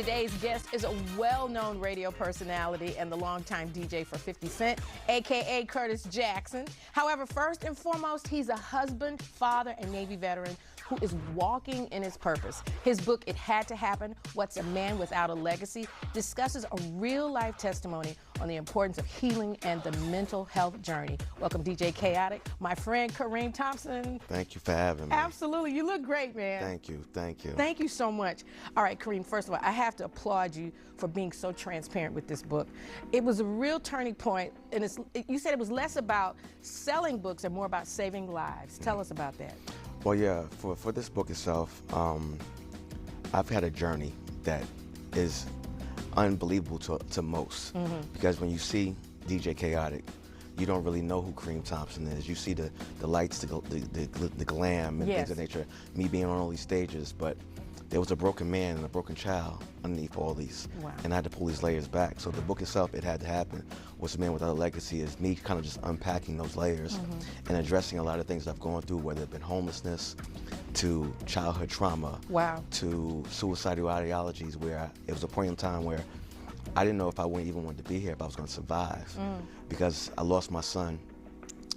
Today's guest is a well-known radio personality and the longtime DJ for 50 Cent, aka Curtis Jackson. However, first and foremost, he's a husband, father, and Navy veteran who is walking in his purpose. His book, It Had to Happen, What's a Man Without a Legacy, discusses a real-life testimony on the importance of healing and the mental health journey. Welcome, DJ Kayotik, my friend Kareem Thompson. Thank you for having me. Absolutely, you look great, man. Thank you, thank you. Thank you so much. All right, Kareem, first of all, I have to applaud you for being so transparent with this book. It was a real turning point, and you said it was less about selling books and more about saving lives. Tell us about that. Well, yeah, for this book itself, I've had a journey that is unbelievable to most. Because when you see DJ Kayotik, you don't really know who Kareem Thompson is. You see the lights, the glam, and Yes. things of nature, me being on all these stages, but there was a broken man and a broken child underneath all these. Wow. And I had to pull these layers back. So the book itself, It Had to Happen, What's a Man Without a Legacy, is me kind of just unpacking those layers and addressing a lot of things I've gone through, whether it's been homelessness, to childhood trauma, Wow. to suicidal ideologies, where it was a point in time where I didn't know if I wouldn't even want to be here, if I was going to survive. Because I lost my son,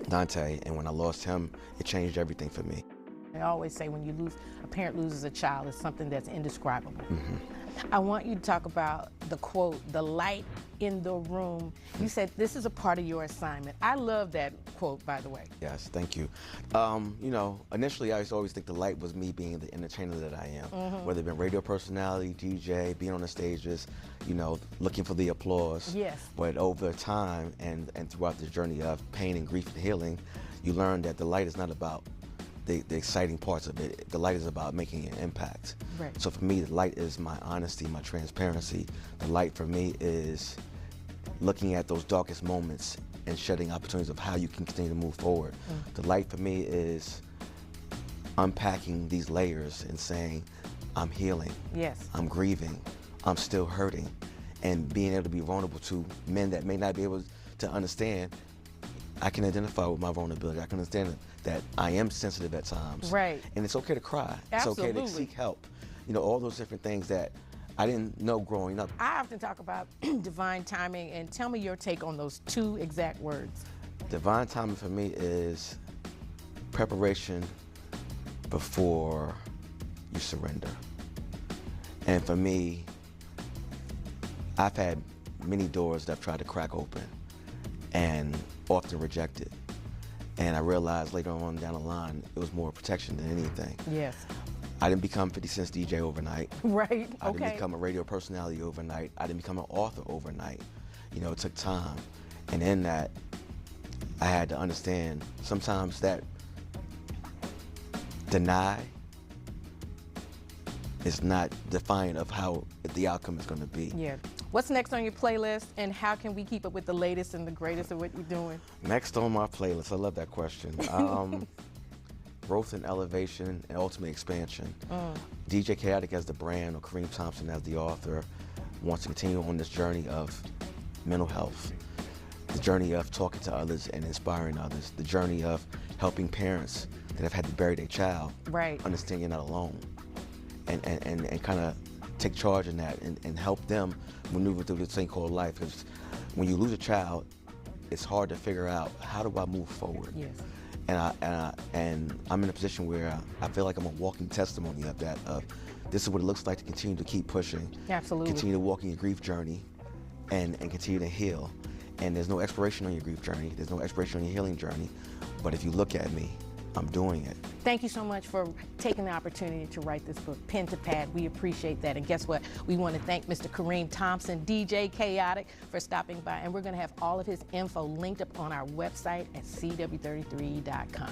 Dante, and when I lost him, it changed everything for me. I always say when a parent loses a child, it's something that's indescribable. I want you to talk about the quote, the light in the room. You said this is a part of your assignment. I love that quote, by the way. Yes, thank you. You know, initially I used to always think the light was me being the entertainer that I am, whether it been radio personality, DJ, being on the stages, you know, looking for the applause. Yes. But over time and throughout this journey of pain and grief and healing, you learn that the light is not about the exciting parts of it. The light is about making an impact. Right. So for me, the light is my honesty, my transparency. The light for me is looking at those darkest moments and shedding opportunities of how you can continue to move forward. The light for me is unpacking these layers and saying, I'm healing, Yes. I'm grieving, I'm still hurting, and being able to be vulnerable to men that may not be able to understand. I can identify with my vulnerability. I can understand that I am sensitive at times. Right. And it's okay to cry. Absolutely. It's okay to seek help. You know, all those different things that I didn't know growing up. I often talk about divine timing, and tell me your take on those two exact words. Divine timing for me is preparation before you surrender. And for me, I've had many doors that I've tried to crack open and often rejected. And I realized later on down the line, it was more protection than anything. Yes. I didn't become 50 Cent's DJ overnight. Right, I didn't okay. become a radio personality overnight. I didn't become an author overnight. You know, it took time. And in that, I had to understand sometimes that deny is not defiant of how the outcome is going to be. Yeah. What's next on your playlist, and how can we keep up with the latest and the greatest of what you're doing? Next on my playlist, I love that question. Growth and elevation and ultimate expansion. DJ Kayotik as the brand, or Kareem Thompson as the author, wants to continue on this journey of mental health, the journey of talking to others and inspiring others, the journey of helping parents that have had to bury their child Right. understand you're not alone, and kind of take charge in that and help them maneuver through this thing called life. Because when you lose a child, it's hard to figure out, how do I move forward? Yes. And I'm in a position where I feel like I'm a walking testimony of that, of this is what it looks like to continue to keep pushing. Absolutely. Continue to walk in your grief journey and continue to heal. And there's no expiration on your grief journey. There's no expiration on your healing journey. But if you look at me, I'm doing it. Thank you so much for taking the opportunity to write this book, pen to pad. We appreciate that. And guess what? We want to thank Mr. Kareem Thompson, DJ Kayotik, for stopping by. And we're going to have all of his info linked up on our website at cw33.com.